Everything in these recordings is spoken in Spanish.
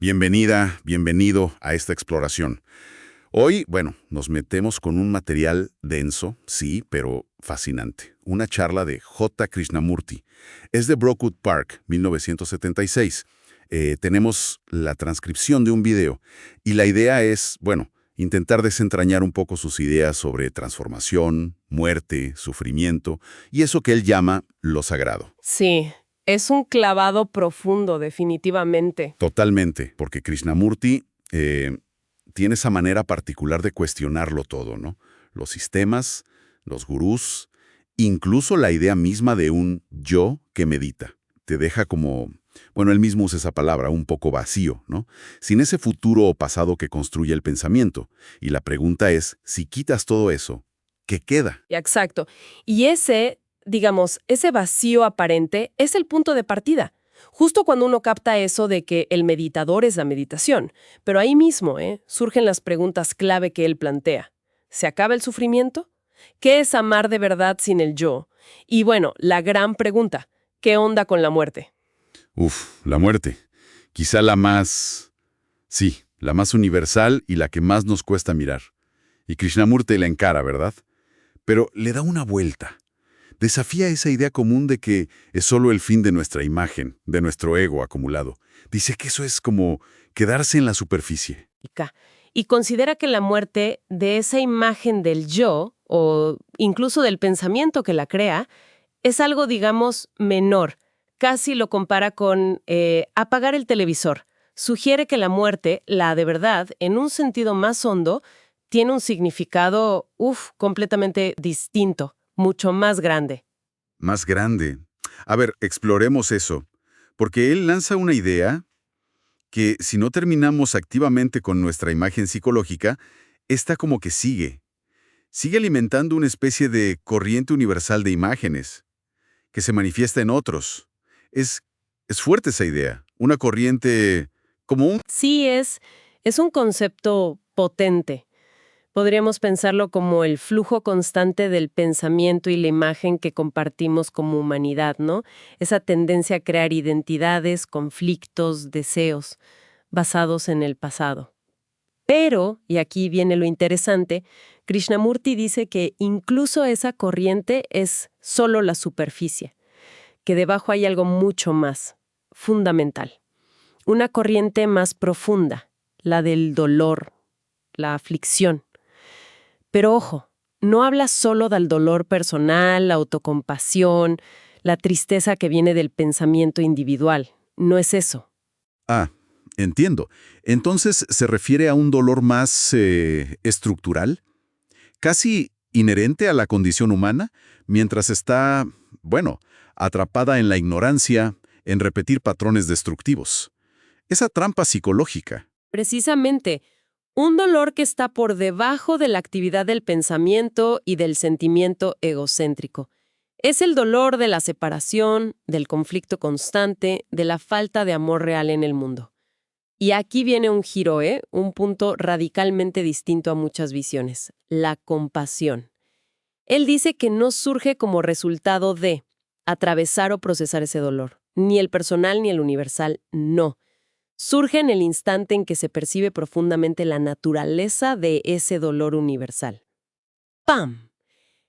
Bienvenida, bienvenido a esta exploración. Hoy, bueno, nos metemos con un material denso, sí, pero fascinante. Una charla de J. Krishnamurti. Es de Brookwood Park, 1976. Tenemos la transcripción de un video y la idea es, bueno, intentar desentrañar un poco sus ideas sobre transformación, muerte, sufrimiento y eso que él llama lo sagrado. Sí, es un clavado profundo, definitivamente. Totalmente, porque Krishnamurti tiene esa manera particular de cuestionarlo todo, ¿no? Los sistemas, los gurús, incluso la idea misma de un yo que medita. Te deja como, bueno, él mismo usa esa palabra, un poco vacío, ¿no? Sin ese futuro o pasado que construye el pensamiento. Y la pregunta es, si quitas todo eso, ¿qué queda? Exacto. Y ese vacío aparente es el punto de partida. Justo cuando uno capta eso de que el meditador es la meditación. Pero ahí mismo, surgen las preguntas clave que él plantea. ¿Se acaba el sufrimiento? ¿Qué es amar de verdad sin el yo? Y bueno, la gran pregunta, ¿qué onda con la muerte? Uf, la muerte. Quizá la más, sí, la más universal y la que más nos cuesta mirar. Y Krishnamurti la encara, ¿verdad? Pero le da una vuelta. Desafía esa idea común de que es solo el fin de nuestra imagen, de nuestro ego acumulado. Dice que eso es como quedarse en la superficie. Y considera que la muerte de esa imagen del yo, o incluso del pensamiento que la crea, es algo, digamos, menor. Casi lo compara con apagar el televisor. Sugiere que la muerte, la de verdad, en un sentido más hondo, tiene un significado, completamente distinto, mucho más grande. Más grande. A ver, exploremos eso. Porque él lanza una idea que si no terminamos activamente con nuestra imagen psicológica, esta como que sigue. Sigue alimentando una especie de corriente universal de imágenes, que se manifiesta en otros. Es, es fuerte esa idea. Una corriente como un... Sí, es un concepto potente. Podríamos pensarlo como el flujo constante del pensamiento y la imagen que compartimos como humanidad, ¿no? Esa tendencia a crear identidades, conflictos, deseos, basados en el pasado. Pero, y aquí viene lo interesante, Krishnamurti dice que incluso esa corriente es solo la superficie, que debajo hay algo mucho más, fundamental. Una corriente más profunda, la del dolor, la aflicción. Pero ojo, no habla solo del dolor personal, la autocompasión, la tristeza que viene del pensamiento individual. No es eso. Ah, entiendo. Entonces se refiere a un dolor más estructural, casi inherente a la condición humana, mientras está, bueno, atrapada en la ignorancia, en repetir patrones destructivos. Esa trampa psicológica. Precisamente, un dolor que está por debajo de la actividad del pensamiento y del sentimiento egocéntrico. Es el dolor de la separación, del conflicto constante, de la falta de amor real en el mundo. Y aquí viene un giro, un punto radicalmente distinto a muchas visiones, la compasión. Él dice que no surge como resultado de atravesar o procesar ese dolor, ni el personal ni el universal, no. Surge en el instante en que se percibe profundamente la naturaleza de ese dolor universal. ¡Pam!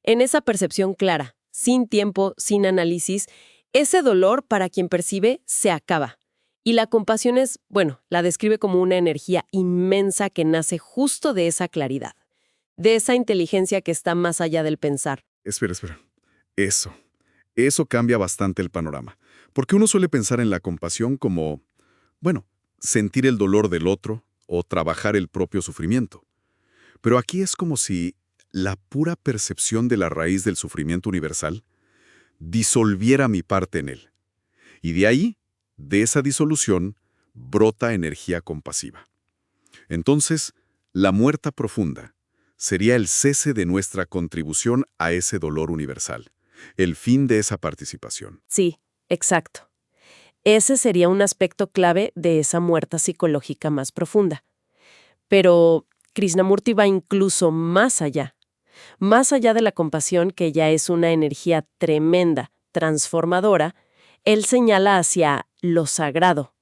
En esa percepción clara, sin tiempo, sin análisis, ese dolor para quien percibe se acaba. Y la compasión es, bueno, la describe como una energía inmensa que nace justo de esa claridad, de esa inteligencia que está más allá del pensar. Espera. Eso cambia bastante el panorama. Porque uno suele pensar en la compasión como, bueno, sentir el dolor del otro o trabajar el propio sufrimiento. Pero aquí es como si la pura percepción de la raíz del sufrimiento universal disolviera mi parte en él. Y de ahí, de esa disolución, brota energía compasiva. Entonces, la muerte profunda sería el cese de nuestra contribución a ese dolor universal, el fin de esa participación. Sí, exacto. Ese sería un aspecto clave de esa muerte psicológica más profunda. Pero Krishnamurti va incluso más allá de la compasión, que ya es una energía tremenda, transformadora. Él señala hacia lo sagrado.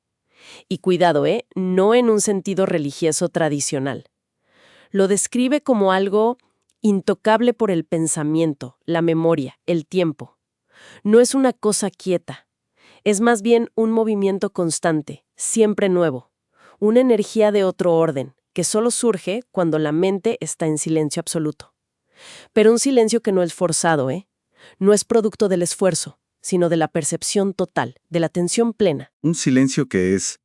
Y cuidado, no en un sentido religioso tradicional. Lo describe como algo intocable por el pensamiento, la memoria, el tiempo. No es una cosa quieta, es más bien un movimiento constante, siempre nuevo, una energía de otro orden, que solo surge cuando la mente está en silencio absoluto. Pero un silencio que no es forzado, no es producto del esfuerzo, sino de la percepción total, de la atención plena. Un silencio que es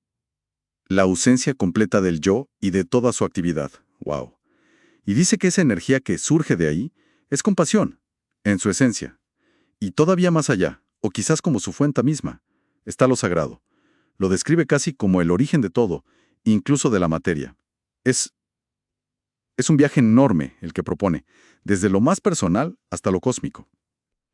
la ausencia completa del yo y de toda su actividad. ¡Wow! Y dice que esa energía que surge de ahí es compasión, en su esencia. Y todavía más allá, o quizás como su fuente misma, está lo sagrado. Lo describe casi como el origen de todo, incluso de la materia. Es un viaje enorme el que propone, desde lo más personal hasta lo cósmico.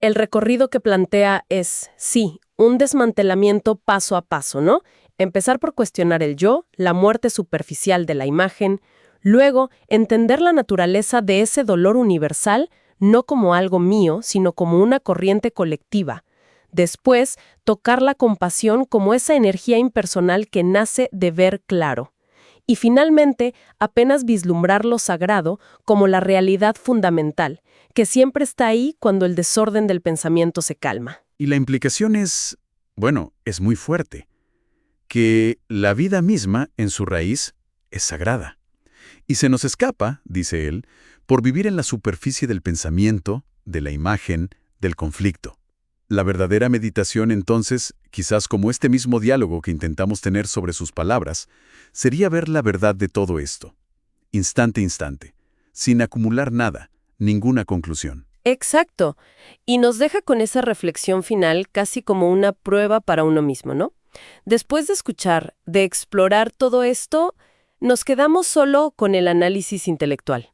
El recorrido que plantea es, sí, un desmantelamiento paso a paso, ¿no? Empezar por cuestionar el yo, la muerte superficial de la imagen, luego entender la naturaleza de ese dolor universal, no como algo mío, sino como una corriente colectiva. Después, tocar la compasión como esa energía impersonal que nace de ver claro. Y finalmente, apenas vislumbrar lo sagrado como la realidad fundamental, que siempre está ahí cuando el desorden del pensamiento se calma. Y la implicación es, bueno, es muy fuerte, que la vida misma, en su raíz, es sagrada. Y se nos escapa, dice él, por vivir en la superficie del pensamiento, de la imagen, del conflicto. La verdadera meditación, entonces, quizás como este mismo diálogo que intentamos tener sobre sus palabras, sería ver la verdad de todo esto, instante a instante, sin acumular nada, ninguna conclusión. Exacto. Y nos deja con esa reflexión final casi como una prueba para uno mismo, ¿no? Después de escuchar, de explorar todo esto, nos quedamos solo con el análisis intelectual,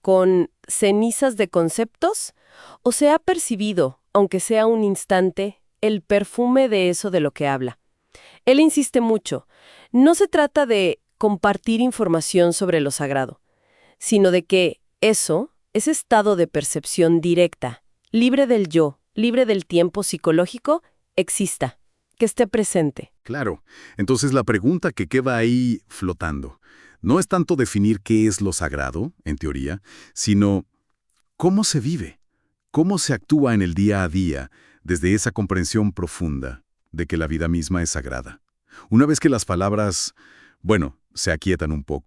con cenizas de conceptos, o se ha percibido, aunque sea un instante, el perfume de eso de lo que habla. Él insiste mucho. No se trata de compartir información sobre lo sagrado, sino de que eso, ese estado de percepción directa, libre del yo, libre del tiempo psicológico, exista, que esté presente. Claro. Entonces la pregunta que queda ahí flotando no es tanto definir qué es lo sagrado, en teoría, sino cómo se vive, cómo se actúa en el día a día desde esa comprensión profunda de que la vida misma es sagrada. Una vez que las palabras, bueno, se aquietan un poco,